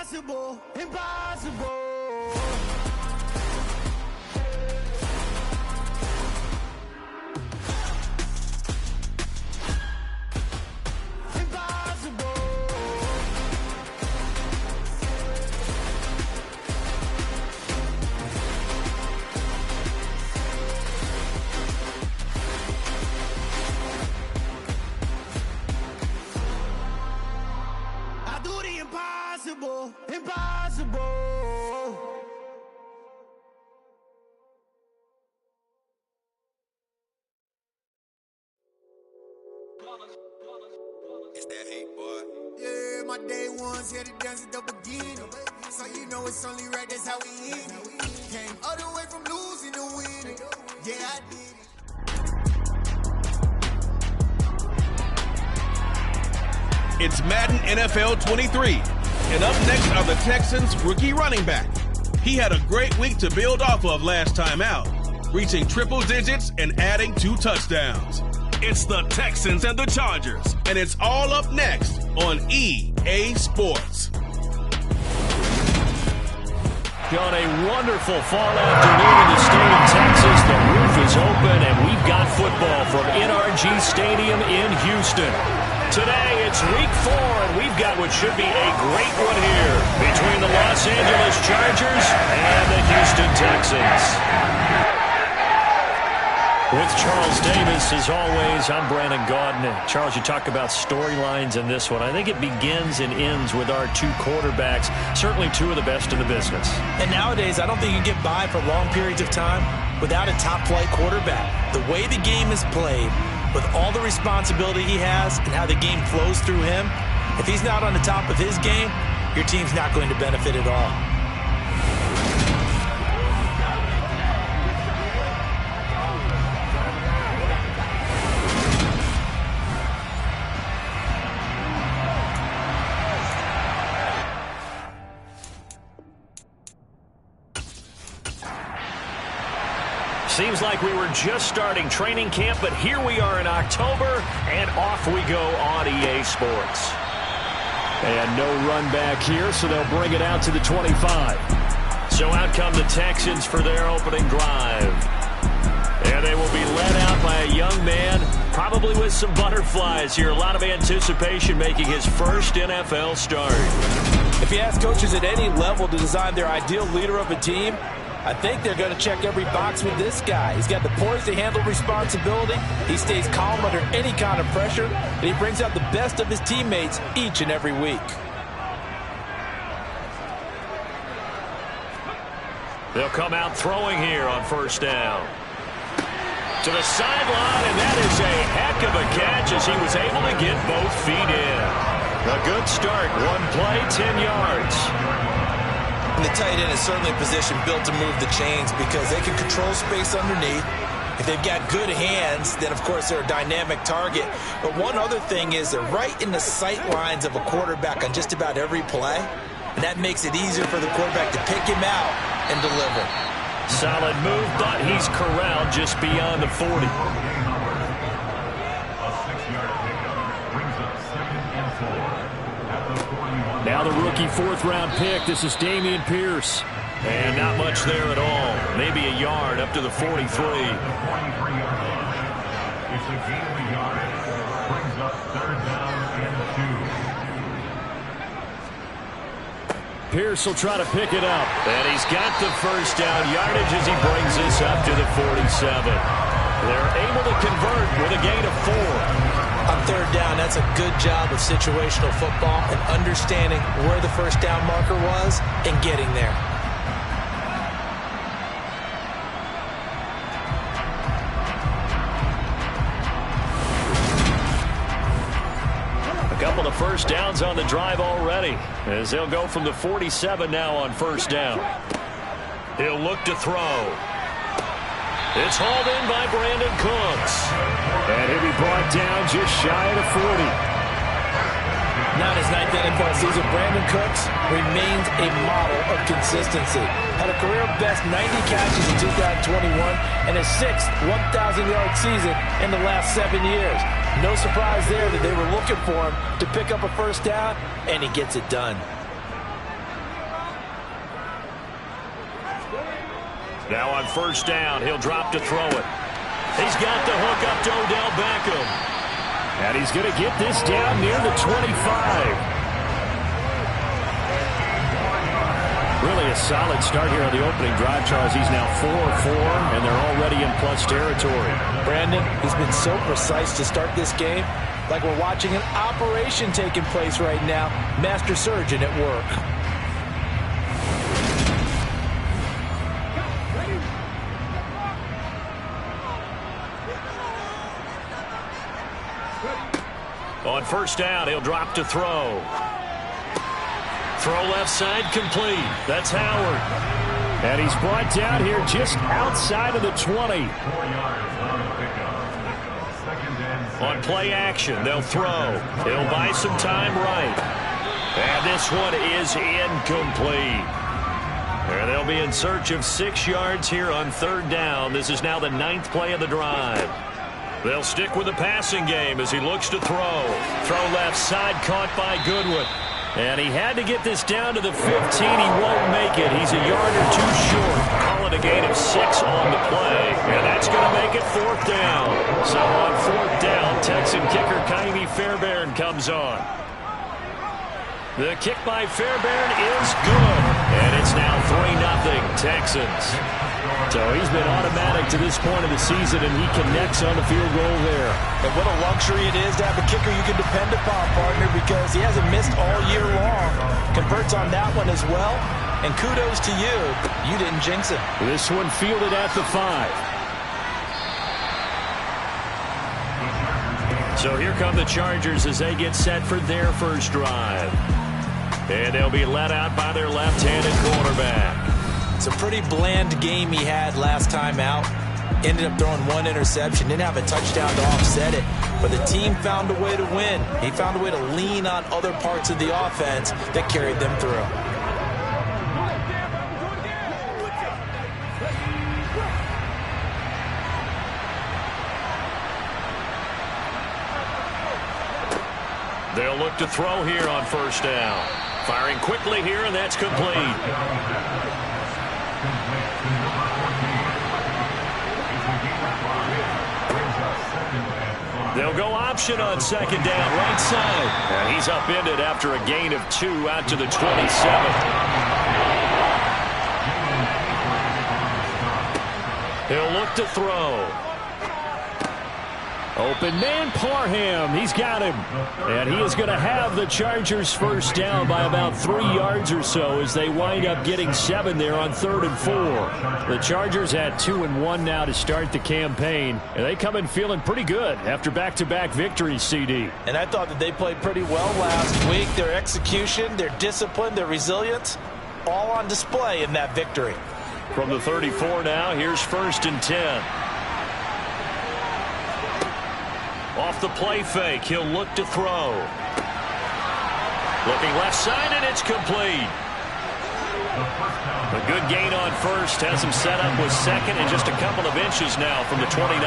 Impossible, impossible. Impossible, impossible. It's that hate, boy. Yeah, my day ones here to dance at the beginning. So you know it's only right, that's how we end it. Came all the way from losing to winning. Yeah, I did it. It's Madden NFL 23. And up next are the Texans' rookie running back. He had a great week to build off of last time out, reaching triple digits and adding 2 touchdowns. It's the Texans and the Chargers, and it's all up next on EA Sports. On a wonderful fall afternoon in the state of Texas, the roof is open, and we've got football from NRG Stadium in Houston. Today, it's week 4, and we've got what should be a great one here between the Los Angeles Chargers and the Houston Texans. With Charles Davis, as always, I'm Brandon Gaudin. Charles, you talk about storylines in this one. I think it begins and ends with our 2 quarterbacks, certainly 2 of the best in the business. And nowadays, I don't think you can get by for long periods of time without a top-flight quarterback. The way the game is played, with all the responsibility he has and how the game flows through him, if he's not on the top of his game, your team's not going to benefit at all. Seems like we were just starting training camp, but here we are in October, and off we go on EA Sports. And no run back here, so they'll bring it out to the 25. So out come the Texans for their opening drive. And they will be led out by a young man, probably with some butterflies here. A lot of anticipation, making his first NFL start. If you ask coaches at any level to design their ideal leader of a team, I think they're going to check every box with this guy. He's got the poise to handle responsibility. He stays calm under any kind of pressure, and he brings out the best of his teammates each and every week. They'll come out throwing here on first down. To the sideline, and that is a heck of a catch as he was able to get both feet in. A good start. 1 play, 10 yards. And the tight end is certainly a position built to move the chains because they can control space underneath. If they've got good hands, then, of course, they're a dynamic target. But one other thing is they're right in the sight lines of a quarterback on just about every play. And that makes it easier for the quarterback to pick him out and deliver. Solid move, but he's corralled just beyond the 40. Now the rookie 4th-round pick. This is Dameon Pierce. And not much there at all. Maybe a yard up to the 43. It's a gain of a yard. Brings up 3rd down and 2. Pierce will try to pick it up. And he's got the first down yardage as he brings this up to the 47. They're able to convert with a gain of 4. On 3rd down, that's a good job of situational football and understanding where the first down marker was and getting there. A couple of first downs on the drive already as they'll go from the 47 now on first down. He'll look to throw. It's hauled in by Brandon Cooks. And he'll be brought down just shy of the 40. Now in his 9th NFL season, Brandon Cooks remains a model of consistency. Had a career-best 90 catches in 2021 and his 6th 1,000-yard season in the last 7 years. No surprise there that they were looking for him to pick up a first down, and he gets it done. Now on first down, he'll drop to throw it. He's got the hook up to Odell Beckham. And he's going to get this down near the 25. Really a solid start here on the opening drive, Charles. He's now 4-4, and they're already in plus territory. Brandon, he's been so precise to start this game, like we're watching an operation taking place right now. Master surgeon at work. On first down, he'll drop to throw. Throw left side complete. That's Howard. And he's brought down here just outside of the 20. 4 yards on the pickup. Second and 7. On play action, they'll throw. He'll buy some time right. And this one is incomplete. And they'll be in search of 6 yards here on third down. This is now the 9th play of the drive. They'll stick with the passing game as he looks to throw. Throw left side, caught by Goodwin. And he had to get this down to the 15. He won't make it. He's a yard or two short. Call it a gain of 6 on the play. And that's going to make it fourth down. So on fourth down, Texan kicker Kaimi Fairbairn comes on. The kick by Fairbairn is good. And it's now 3-0 Texans. So he's been automatic to this point of the season, and he connects on the field goal there. And what a luxury it is to have a kicker you can depend upon, partner, because he hasn't missed all year long. Converts on that one as well. And kudos to you. You didn't jinx it. This one fielded at the 5. So here come the Chargers as they get set for their first drive. And they'll be let out by their left-handed quarterback. It's a pretty bland game he had last time out. Ended up throwing 1 interception. Didn't have a touchdown to offset it. But the team found a way to win. He found a way to lean on other parts of the offense that carried them through. They'll look to throw here on first down. Firing quickly here, and that's complete. They'll go option on second down, right side. And he's upended after a gain of 2 out to the 27. He'll look to throw. Open man, Parham. He's got him. And he is going to have the Chargers first down by about 3 yards or so as they wind up getting 7 there on 3rd and 4. The Chargers had 2-1 now to start the campaign. And they come in feeling pretty good after back-to-back victories, CD. And I thought that they played pretty well last week. Their execution, their discipline, their resilience, all on display in that victory. From the 34 now, here's 1st and 10. Off the play fake, he'll look to throw. Looking left side, and it's complete. A good gain on first has him set up with second and just a couple of inches now from the 29.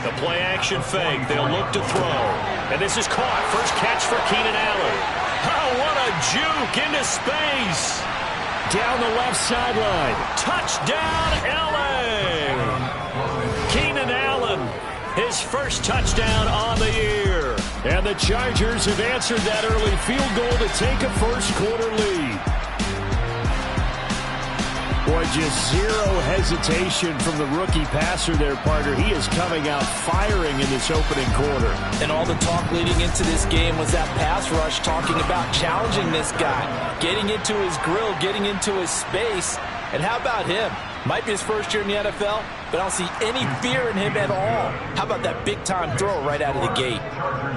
The play action fake, they'll look to throw. And this is caught. First catch for Keenan Allen. Oh, what a juke into space. Down the left sideline. Touchdown, L.A. Keenan Allen, his first touchdown on the year. And the Chargers have answered that early field goal to take a first-quarter lead. Boy, just zero hesitation from the rookie passer there, partner. He is coming out firing in this opening quarter. And all the talk leading into this game was that pass rush, talking about challenging this guy, getting into his grill, getting into his space. And how about him? Might be his first year in the NFL, but I don't see any fear in him at all. How about that big-time throw right out of the gate?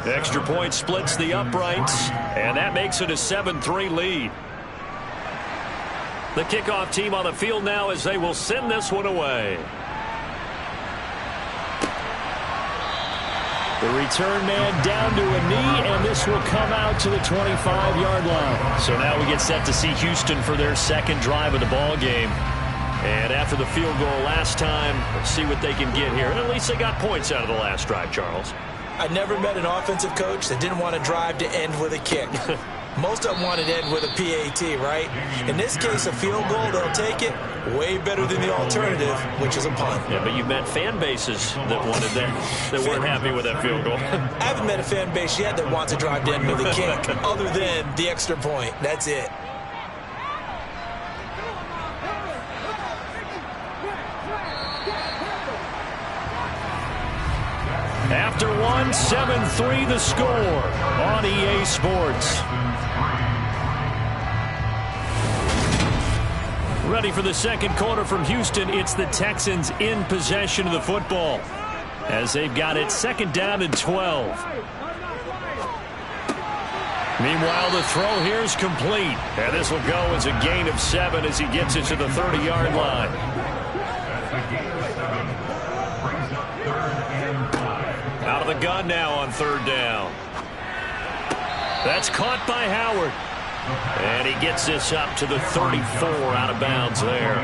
The extra point splits the uprights, and that makes it a 7-3 lead. The kickoff team on the field now as they will send this one away. The return man down to a knee, and this will come out to the 25-yard line. So now we get set to see Houston for their second drive of the ball game. And after the field goal last time, let's see what they can get here. And at least they got points out of the last drive, Charles. I never met an offensive coach that didn't want to drive to end with a kick. Most of them want it end with a PAT, right? In this case, a field goal, they'll take it. Way better than the alternative, which is a punt. Yeah, but you've met fan bases that wanted that weren't happy with that field goal. I haven't met a fan base yet that wants to drive to end with a kick, other than the extra point. That's it. After one, 7-3 the score on EA Sports. Ready for the second quarter from Houston. It's the Texans in possession of the football as they've got it second down and 12. Meanwhile, the throw here is complete. And this will go as a gain of 7 as he gets it to the 30-yard line. Out of the gun now on third down. That's caught by Howard. And he gets this up to the 34 out of bounds there.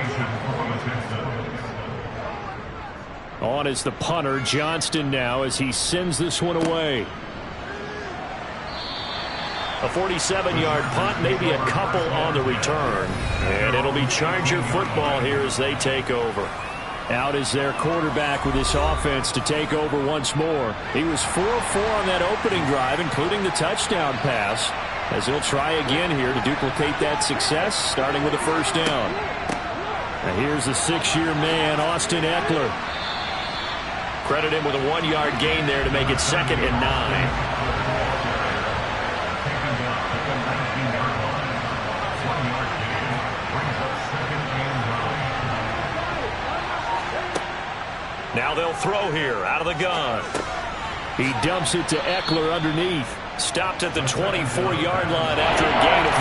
On is the punter, Johnston, now as he sends this one away. A 47-yard punt, maybe a couple on the return. And it'll be Charger football here as they take over. Out is their quarterback with this offense to take over once more. He was 4-4 on that opening drive, including the touchdown pass, as he'll try again here to duplicate that success, starting with a first down. And here's the 6-year man, Austin Eckler. Credit him with a 1-yard gain there to make it 2nd and 9. Now they'll throw here out of the gun. He dumps it to Eckler underneath. Stopped at the 24-yard line after a gain of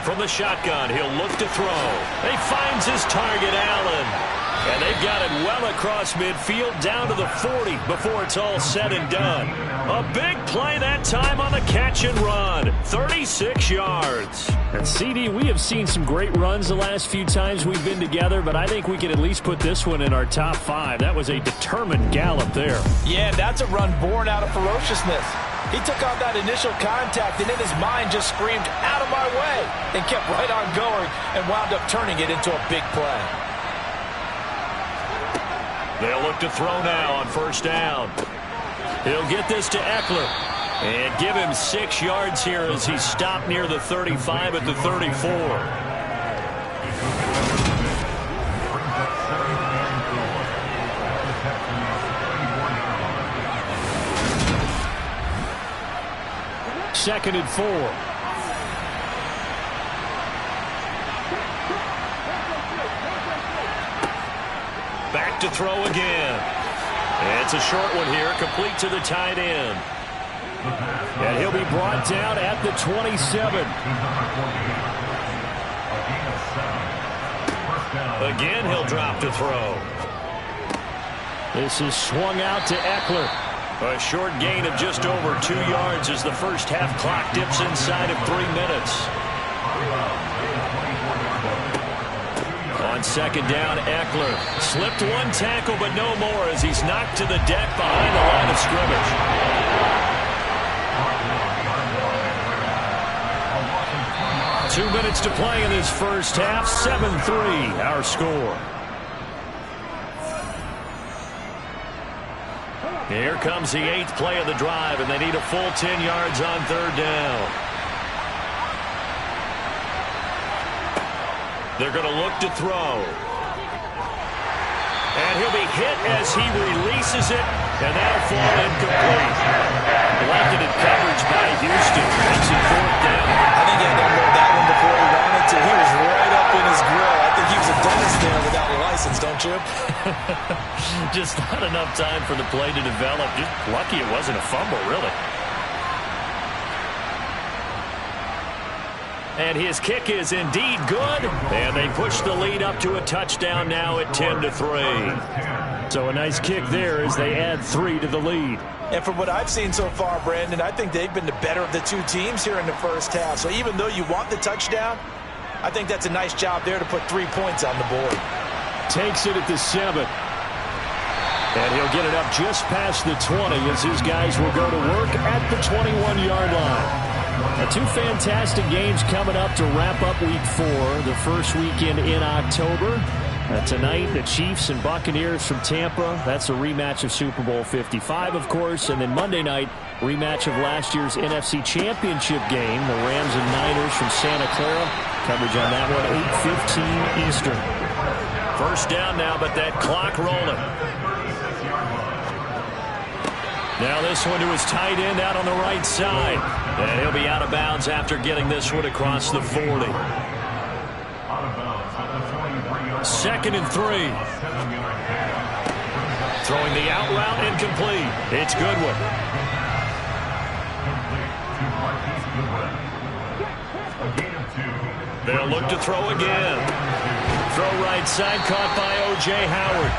5. From the shotgun, he'll look to throw. He finds his target, Allen. And they've got it well across midfield down to the 40 before it's all said and done. A big play that time on the catch and run. 36 yards. And CD, we have seen some great runs the last few times we've been together, but I think we can at least put this one in our top 5. That was a determined gallop there. Yeah, that's a run born out of ferociousness. He took on that initial contact and in his mind just screamed, "Out of my way," and kept right on going and wound up turning it into a big play. They'll look to throw now on first down. He'll get this to Eckler and give him 6 yards here as he's stopped near the 35 at the 34. Second and 4. Back to throw again. And it's a short one here, complete to the tight end. And he'll be brought down at the 27. Again, he'll drop to throw. This is swung out to Eckler. A short gain of just over 2 yards as the first half clock dips inside of 3 minutes. On second down, Eckler slipped one tackle, but no more as he's knocked to the deck behind the line of scrimmage. Two minutes to play in this first half. 7-3, our score. Here comes the 8th play of the drive, and they need a full 10 yards on third down. They're going to look to throw. And he'll be hit as he releases it, and that'll fall incomplete. Blanketed coverage by Houston. Makes it fourth down. I think he had to unload that one before he wanted to. He was right up in his grill. I think he was a dentist there without a license, don't you? Just not enough time for the play to develop. Just lucky it wasn't a fumble, really. And his kick is indeed good. And they push the lead up to a touchdown now at 10-3. So a nice kick there as they add 3 to the lead. And from what I've seen so far, Brandon, I think they've been the better of the two teams here in the first half. So even though you want the touchdown, I think that's a nice job there to put 3 points on the board. takes it at the 7. And he'll get it up just past the 20 as his guys will go to work at the 21-yard line. Now, two fantastic games coming up to wrap up Week 4, the first weekend in October. Tonight, the Chiefs and Buccaneers from Tampa. That's a rematch of Super Bowl 55, of course. And then Monday night, rematch of last year's NFC Championship game, the Rams and Niners from Santa Clara. Coverage on that one, 8:15 Eastern. First down now, but that clock rolling. Now this one to his tight end out on the right side. And he'll be out of bounds after getting this one across the 40. 2nd and 3. Throwing the out route incomplete. It's Goodwin. They'll look to throw again. Throw right side, caught by O.J. Howard.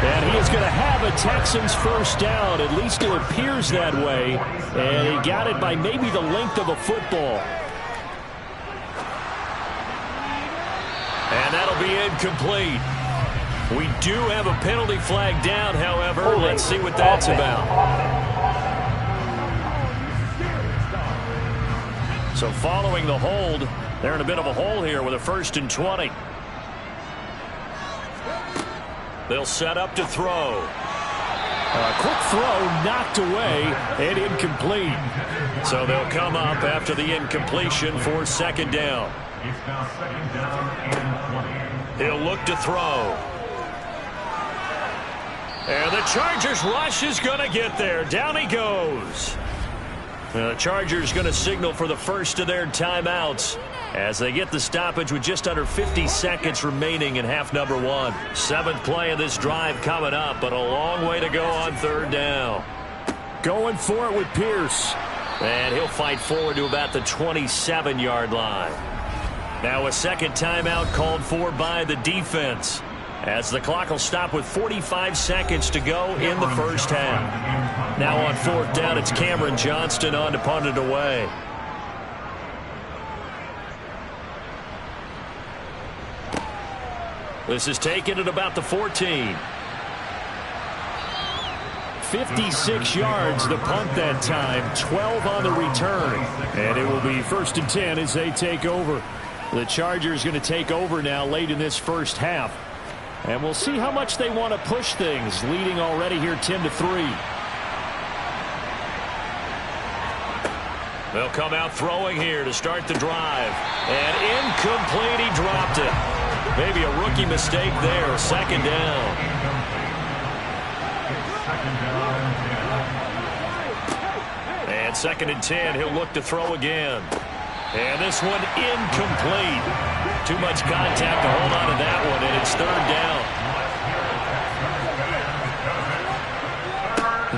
And he is going to have a Texans first down. At least it appears that way. And he got it by maybe the length of a football. And that'll be incomplete. We do have a penalty flag down, however. Let's see what that's about. So following the hold, they're in a bit of a hole here with a 1st and 20. They'll set up to throw. A quick throw knocked away and incomplete. So they'll come up after the incompletion for 2nd down. It's now 2nd down and 20. He'll look to throw. And the Chargers rush is going to get there. Down he goes. The Chargers going to signal for the first of their timeouts as they get the stoppage with just under 50 seconds remaining in half number 1. 7th play of this drive coming up, but a long way to go on 3rd down. Going for it with Pierce. And he'll fight forward to about the 27-yard line. Now a 2nd timeout called for by the defense, as the clock will stop with 45 seconds to go in the first half. Now on 4th down, it's Cameron Johnston on to punt it away. This is taken at about the 14. 56 yards the punt that time, 12 on the return. And it will be 1st and 10 as they take over. The Chargers going to take over now late in this first half. And we'll see how much they want to push things, leading already here 10-3. They'll come out throwing here to start the drive. And incomplete, he dropped it. Maybe a rookie mistake there, 2nd down. And 2nd and 10, he'll look to throw again. And this one incomplete. Too much contact to hold on to that one, and it's 3rd down.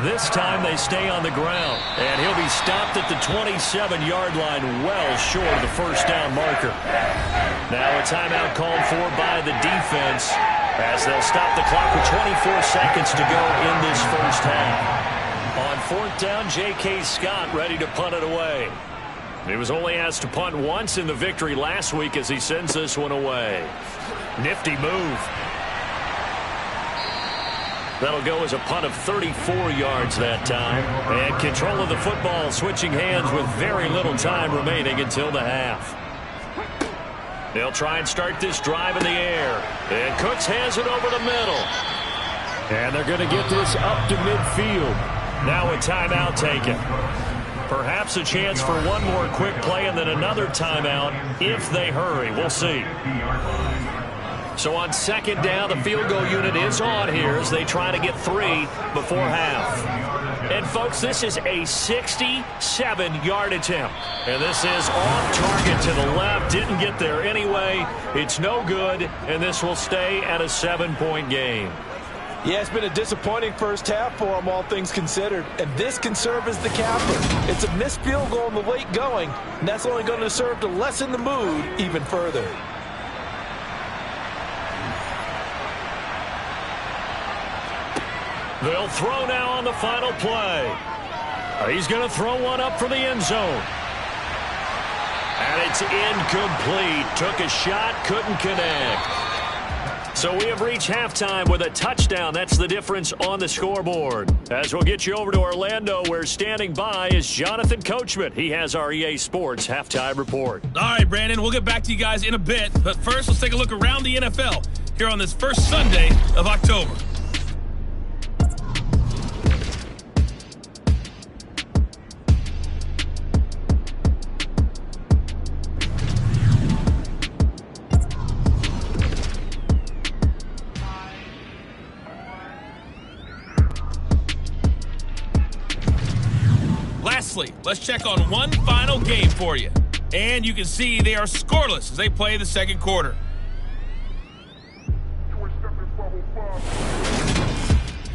This time they stay on the ground, and he'll be stopped at the 27-yard line, well short of the first down marker. Now a timeout called for by the defense as they'll stop the clock with 24 seconds to go in this first half. On 4th down, J.K. Scott ready to punt it away. He was only asked to punt once in the victory last week as he sends this one away. Nifty move. That'll go as a punt of 34 yards that time. And control of the football switching hands with very little time remaining until the half. They'll try and start this drive in the air. And Cooks has it over the middle. And they're going to get this up to midfield. Now a timeout taken. Perhaps a chance for one more quick play and then another timeout if they hurry. We'll see. So on 2nd down, the field goal unit is on here as they try to get 3 before half. And, folks, this is a 67-yard attempt. And this is off target to the left. Didn't get there anyway. It's no good, and this will stay at a 7-point game. Yeah, it's been a disappointing first half for them, all things considered. And this can serve as the capper. It's a missed field goal in the late going, and that's only going to serve to lessen the mood even further. They'll throw now on the final play. He's going to throw one up for the end zone. And it's incomplete. Took a shot, couldn't connect. So we have reached halftime with a touchdown. That's the difference on the scoreboard. As we'll get you over to Orlando, where standing by is Jonathan Coachman. He has our EA Sports halftime report. All right, Brandon, we'll get back to you guys in a bit. But first, let's take a look around the NFL here on this first Sunday of October. Lastly, let's check on one final game for you. And you can see they are scoreless as they play the second quarter.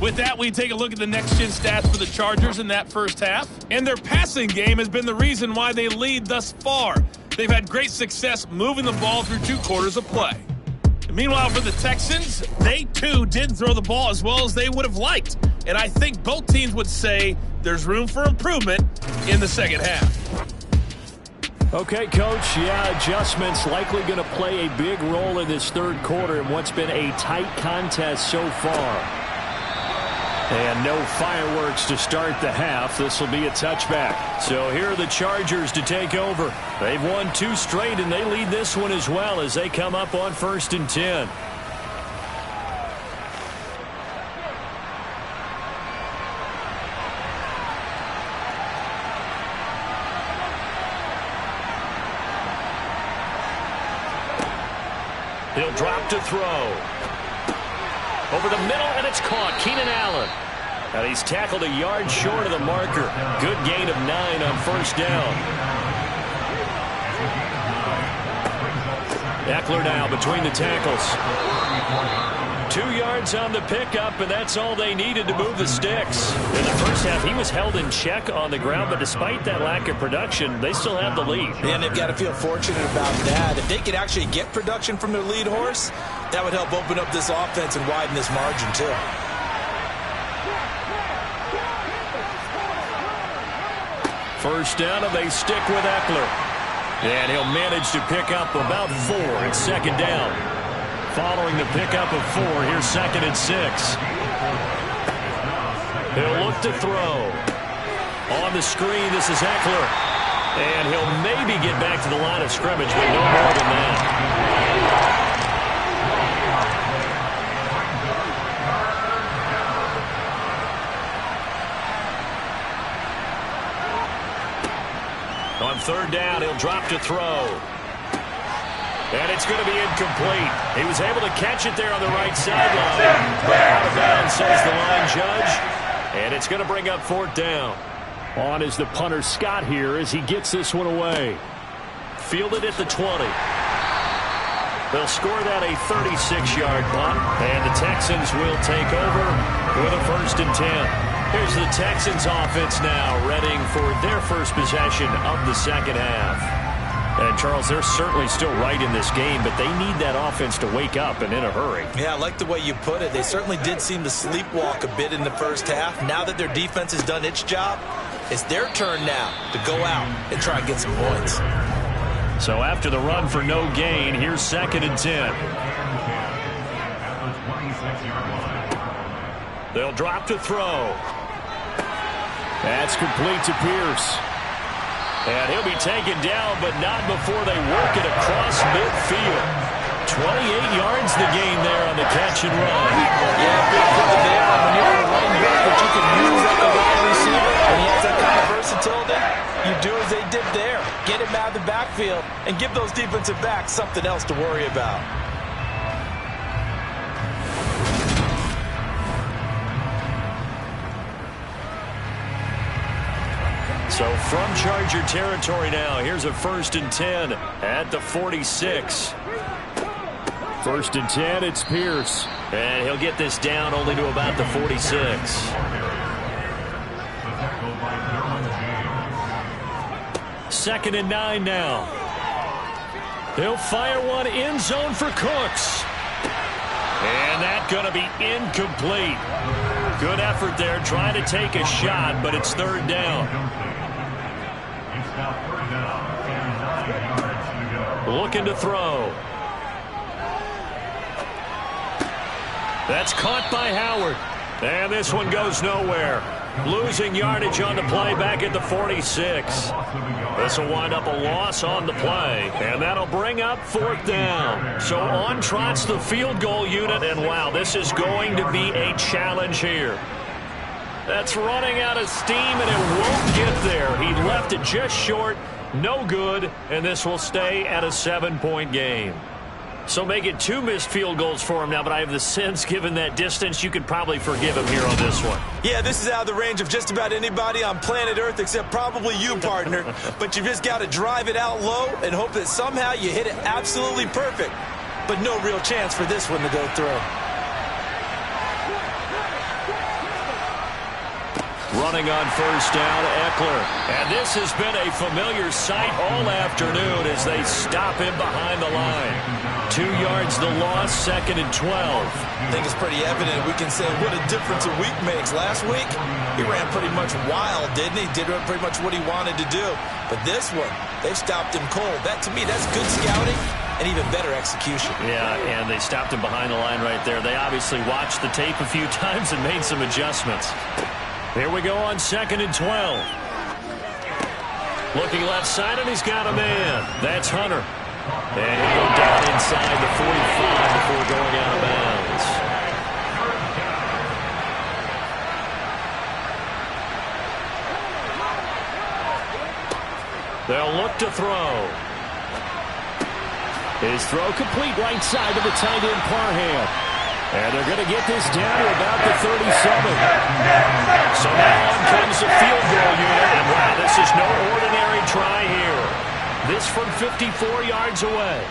With that, we take a look at the next-gen stats for the Chargers in that first half. And their passing game has been the reason why they lead thus far. They've had great success moving the ball through 2 quarters of play. Meanwhile, for the Texans, they too didn't throw the ball as well as they would have liked. And I think both teams would say there's room for improvement in the second half. Okay, Coach, yeah, adjustments likely going to play a big role in this third quarter in what's been a tight contest so far. And no fireworks to start the half. This will be a touchback. So here are the Chargers to take over. They've won 2 straight, and they lead this one as well as they come up on 1st and 10. He'll drop to throw. Over the middle, and it's caught. Keenan Allen. And he's tackled a yard short of the marker. Good gain of 9 on 1st down. Eckler now between the tackles. 2 yards on the pickup, and that's all they needed to move the sticks. In the first half, he was held in check on the ground, but despite that lack of production, they still have the lead. And they've got to feel fortunate about that. If they could actually get production from their lead horse, that would help open up this offense and widen this margin too. First down, and they stick with Eckler. And he'll manage to pick up about 4 in 2nd down. Following the pickup of 4, here's 2nd and 6. He'll look to throw. On the screen, this is Eckler. And he'll maybe get back to the line of scrimmage, but no more than that. On 3rd down, he'll drop to throw. And it's going to be incomplete. He was able to catch it there on the right sideline. But out of bounds, says the line judge. And it's going to bring up 4th down. On is the punter Scott here as he gets this one away. Fielded at the 20. They'll score that a 36-yard punt. And the Texans will take over with a 1st and 10. Here's the Texans offense now, readying for their first possession of the second half. And, Charles, they're certainly still right in this game, but they need that offense to wake up and in a hurry. Yeah, I like the way you put it. They certainly did seem to sleepwalk a bit in the first half. Now that their defense has done its job, it's their turn now to go out and try and get some points. So after the run for no gain, here's 2nd and 10. They'll drop to throw. That's complete to Pierce. And he'll be taken down, but not before they work it across midfield. 28 yards the gain there on the catch and run. Yeah, big play there. When you're a running back that you can use like a wide receiver, and he has that kind of versatility, you do as they did there. Get him out of the backfield and give those defensive backs something else to worry about. So from Charger territory now, here's a 1st and 10 at the 46. 1st and 10, it's Pierce. And he'll get this down only to about the 46. 2nd and 9 now. He'll fire one end zone for Cooks. And that's going to be incomplete. Good effort there trying to take a shot, but it's 3rd down. Looking to throw. That's caught by Howard. And this one goes nowhere. Losing yardage on the play back at the 46. This will wind up a loss on the play, and that'll bring up 4th down. So on trots the field goal unit, and wow, this is going to be a challenge here. That's running out of steam, and it won't get there. He left it just short, no good, and this will stay at a 7-point game. So make it 2 missed field goals for him now, but I have the sense, given that distance, you could probably forgive him here on this one. Yeah, this is out of the range of just about anybody on planet Earth except probably you, partner. But you just got to drive it out low and hope that somehow you hit it absolutely perfect. But no real chance for this one to go through. Running on 1st down, Eckler. And this has been a familiar sight all afternoon as they stop him behind the line. 2 yards the loss, 2nd and 12. I think it's pretty evident. We can say what a difference a week makes. Last week, he ran pretty much wild, didn't he? Did pretty much what he wanted to do. But this one, they've stopped him cold. That, to me, that's good scouting and even better execution. Yeah, and they stopped him behind the line right there. They obviously watched the tape a few times and made some adjustments. Here we go on 2nd and 12. Looking left side, and he's got a man. That's Hunter. And he'll go down inside the 45 before going out of bounds. They'll look to throw. His throw complete right side to the tight end, Parham. And they're going to get this down to about the 37. So now on comes the field goal unit. And wow, this is no ordinary try here. This from 54 yards away.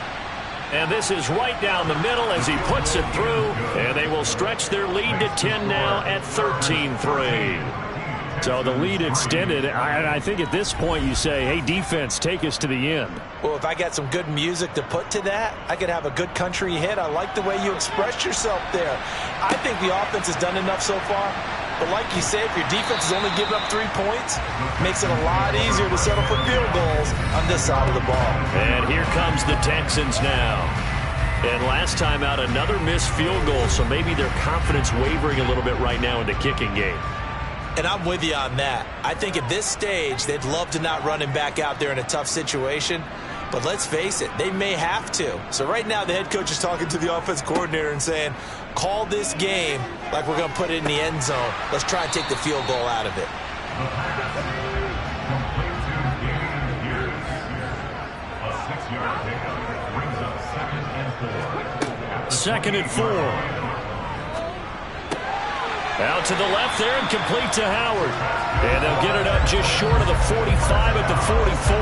And this is right down the middle as he puts it through. And they will stretch their lead to 10 now at 13-3. So the lead extended. I think at this point you say, hey, defense, take us to the end. Well, if I got some good music to put to that, I could have a good country hit. I like the way you expressed yourself there. I think the offense has done enough so far. But like you say, if your defense is only giving up 3 points, it makes it a lot easier to settle for field goals on this side of the ball. And here comes the Texans now. And last time out, another missed field goal, so maybe their confidence wavering a little bit right now in the kicking game. And I'm with you on that. I think at this stage, they'd love to not run him back out there in a tough situation. But let's face it, they may have to. So right now, the head coach is talking to the offense coordinator and saying, call this game like we're going to put it in the end zone. Let's try and take the field goal out of it. A 6-yard pickup brings up 2nd and 4. 2nd and 4. Out to the left there and complete to Howard. And they'll get it up just short of the 45 at the 44.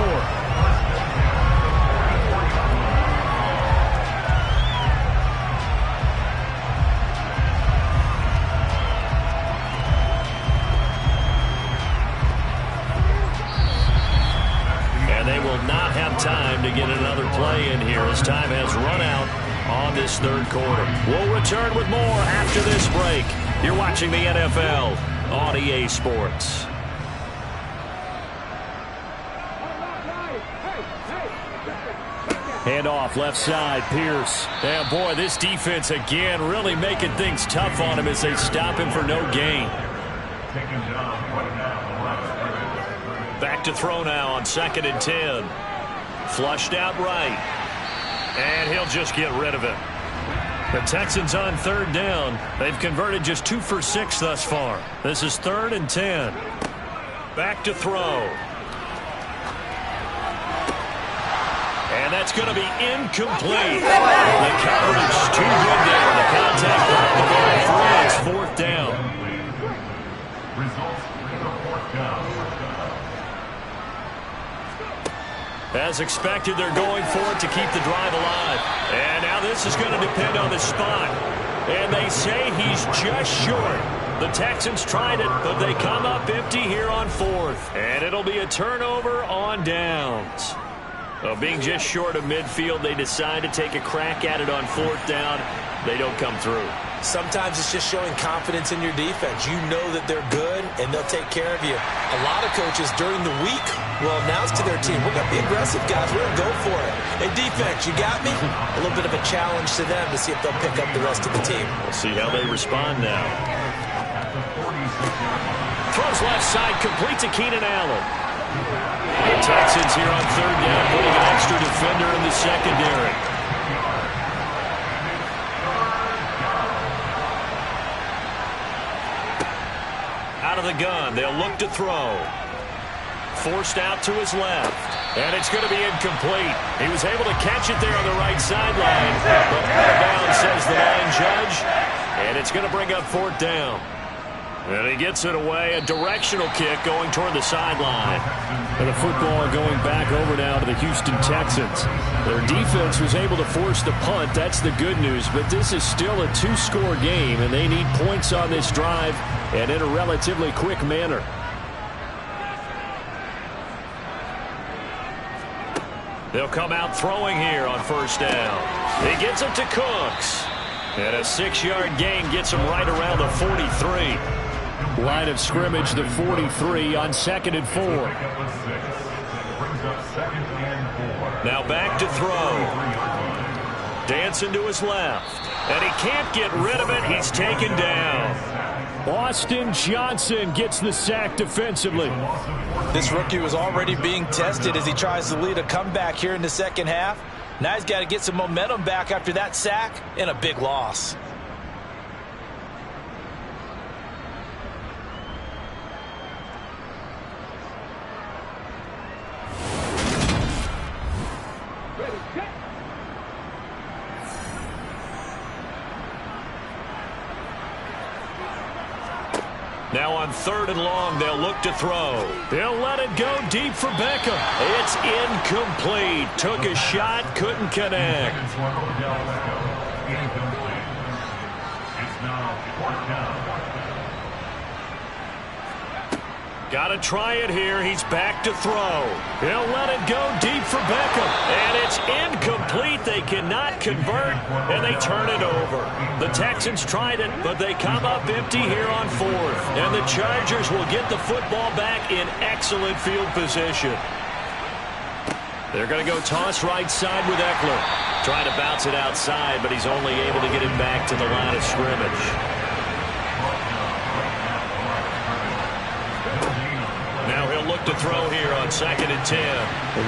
And they will not have time to get another play in here as time has run out on this 3rd quarter. We'll return with more after this break. You're watching the NFL on EA Sports. Hand off left side, Pierce. And boy, this defense again really making things tough on him as they stop him for no gain. Back to throw now on 2nd and 10. Flushed out right. And he'll just get rid of it. The Texans on 3rd down. They've converted just 2 for 6 thus far. This is 3rd and 10. Back to throw. And that's going to be incomplete. The coverage too good there. The contact brought the ball 3. It's 4th down. Results for 4th down. As expected, they're going for it to keep the drive alive. And now this is going to depend on the spot. And they say he's just short. The Texans tried it, but they come up empty here on 4th. And it'll be a turnover on downs. Well, being just short of midfield, they decide to take a crack at it on 4th down. They don't come through. Sometimes it's just showing confidence in your defense. You know that they're good, and they'll take care of you. A lot of coaches during the week will announce to their team, we're going to be aggressive, guys. We're going to go for it. Hey, defense, you got me? A little bit of a challenge to them to see if they'll pick up the rest of the team. We'll see how they respond now. Throws left side, complete to Keenan Allen. The Texans here on third down, putting an extra defender in the secondary. Out of the gun, they'll look to throw. Forced out to his left. And it's going to be incomplete. He was able to catch it there on the right sideline. But out of bounds, says the line judge. And it's going to bring up fourth down. And he gets it away. A directional kick going toward the sideline. And the football going back over now to the Houston Texans. Their defense was able to force the punt. That's the good news. But this is still a two-score game, and they need points on this drive and in a relatively quick manner. They'll come out throwing here on first down. He gets it to Cooks. And a 6-yard gain gets him right around the 43. Line of scrimmage, the 43 on 2nd and 4. Now back to throw. Dancing to his left. And he can't get rid of it. He's taken down. Austin Johnson gets the sack defensively. This rookie was already being tested as he tries to lead a comeback here in the second half. Now he's got to get some momentum back after that sack and a big loss. Now on 3rd and long, they'll look to throw. They'll let it go deep for Beckham. It's incomplete. Took a shot, couldn't connect. It's now 4th down. Got to try it here. He's back to throw. He'll let it go deep for Beckham. And it's incomplete. They cannot convert, and they turn it over. The Texans tried it, but they come up empty here on 4th. And the Chargers will get the football back in excellent field position. They're going to go toss right side with Eckler. Trying to bounce it outside, but he's only able to get it back to the line of scrimmage. Now he'll look to throw here on 2nd and 10.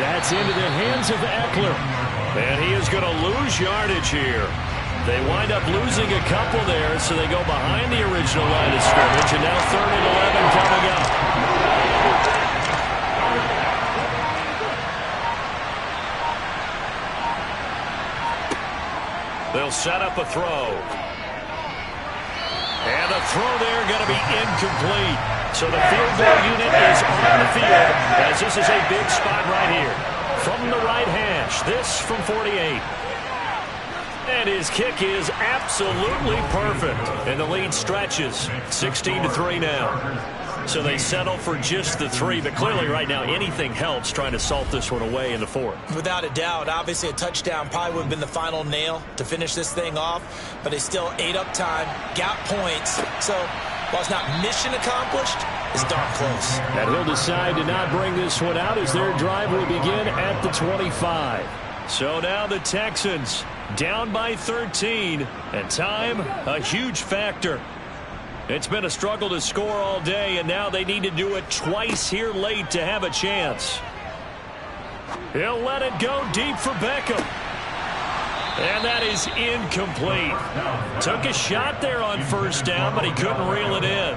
That's into the hands of Eckler. And he is going to lose yardage here. They wind up losing a couple there, so they go behind the original line of scrimmage, and now 3rd and 11 coming up. They'll set up a throw. And the throw there going to be incomplete. So the field goal unit is on the field as this is a big spot right here. From the right hash, this from 48. And his kick is absolutely perfect. And the lead stretches 16-3 now. So they settle for just the 3. But clearly right now anything helps trying to salt this one away in the 4th. Without a doubt, obviously a touchdown probably would have been the final nail to finish this thing off. But they still ate up time, got points. So while it's not mission accomplished, it's darn close. And he'll decide to not bring this one out as their drive will begin at the 25. So now the Texans down by 13. And time, a huge factor. It's been a struggle to score all day, and now they need to do it twice here late to have a chance. He'll let it go deep for Beckham. And that is incomplete. Took a shot there on first down, but he couldn't reel it in.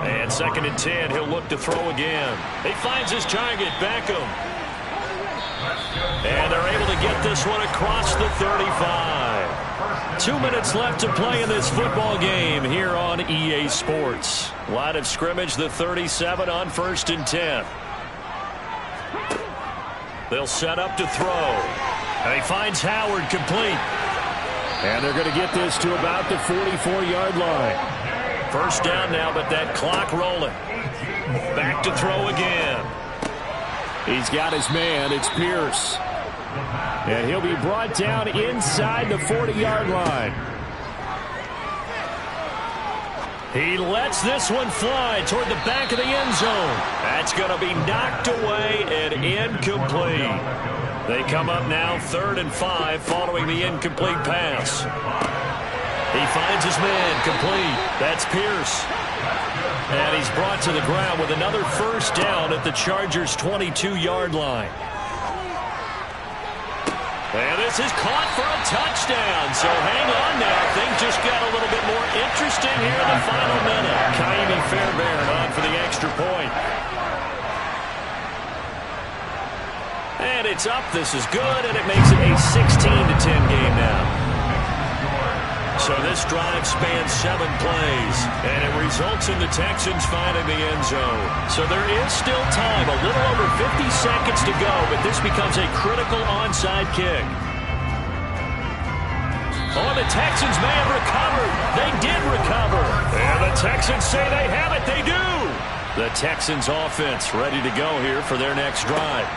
And 2nd and 10, he'll look to throw again. He finds his target, Beckham. And they're able to get this one across the 35. 2 minutes left to play in this football game here on EA Sports. Line of scrimmage, the 37 on 1st and 10. They'll set up to throw. And he finds Howard complete. And they're going to get this to about the 44-yard line. First down now, but that clock rolling. Back to throw again. He's got his man. It's Pierce. And he'll be brought down inside the 40-yard line. He lets this one fly toward the back of the end zone. That's going to be knocked away and incomplete. They come up now 3rd and 5 following the incomplete pass. He finds his man complete. That's Pierce. And he's brought to the ground with another first down at the Chargers' 22-yard line. And this is caught for a touchdown. So hang on now. Things just got a little bit more interesting here in the final minute. Kaimi Fairbairn on for the extra point. And it's up. This is good, and it makes it a 16-10 game now. So this drive spans 7 plays, and it results in the Texans finding the end zone. So there is still time, a little over 50 seconds to go, but this becomes a critical onside kick. Oh, the Texans may have recovered. They did recover. And the Texans say they have it. They do. The Texans offense ready to go here for their next drive.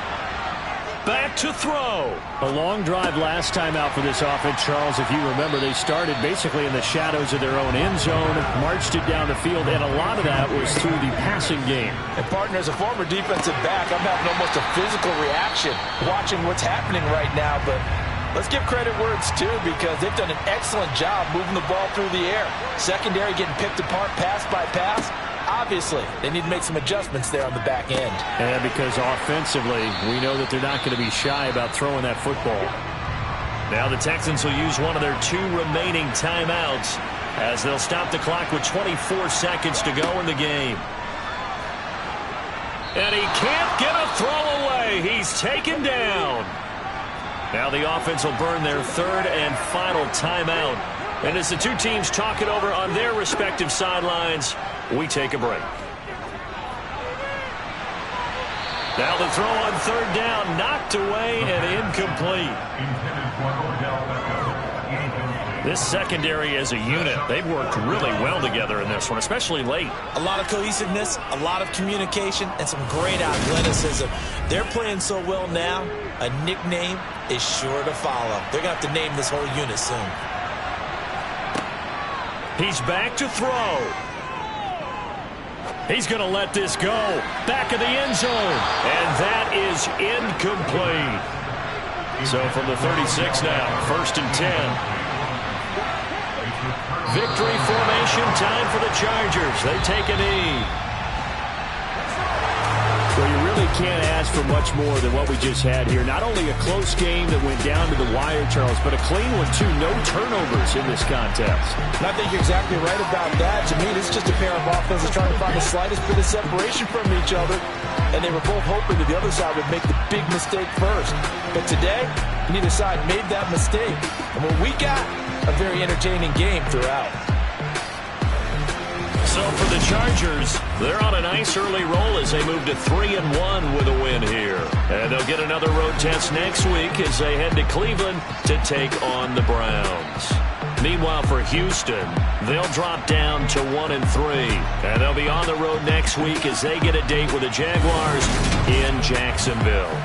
Back to throw. A long drive last time out for this offense, Charles. If you remember, they started basically in the shadows of their own end zone, marched it down the field, and a lot of that was through the passing game. And partner, as a former defensive back, I'm having almost a physical reaction watching what's happening right now. But let's give credit where it's due, because they've done an excellent job moving the ball through the air. Secondary getting picked apart pass by pass. Obviously, they need to make some adjustments there on the back end. And because offensively, we know that they're not going to be shy about throwing that football. Now the Texans will use one of their 2 remaining timeouts as they'll stop the clock with 24 seconds to go in the game. And he can't get a throw away. He's taken down. Now the offense will burn their 3rd and final timeout. And as the 2 teams talk it over on their respective sidelines, we take a break. Now the throw on 3rd down, knocked away and incomplete. This secondary as a unit, they've worked really well together in this one, especially late. A lot of cohesiveness, a lot of communication, and some great athleticism. They're playing so well now, a nickname is sure to follow. They're going to have to name this whole unit soon. He's back to throw. He's going to let this go. Back of the end zone. And that is incomplete. So from the 36 now, 1st and 10. Victory formation time for the Chargers. They take a knee. Well, you really can't ask for much more than what we just had here. Not only a close game that went down to the wire, Charles, but a clean one, too. No turnovers in this contest. And I think you're exactly right about that. To me, this is just a pair of offenses trying to find the slightest bit of separation from each other. And they were both hoping that the other side would make the big mistake first. But today, neither side made that mistake. And what we got, a very entertaining game throughout. So for the Chargers, they're on a nice early roll as they move to 3-1 with a win here. And they'll get another road test next week as they head to Cleveland to take on the Browns. Meanwhile, for Houston, they'll drop down to 1-3. And they'll be on the road next week as they get a date with the Jaguars in Jacksonville.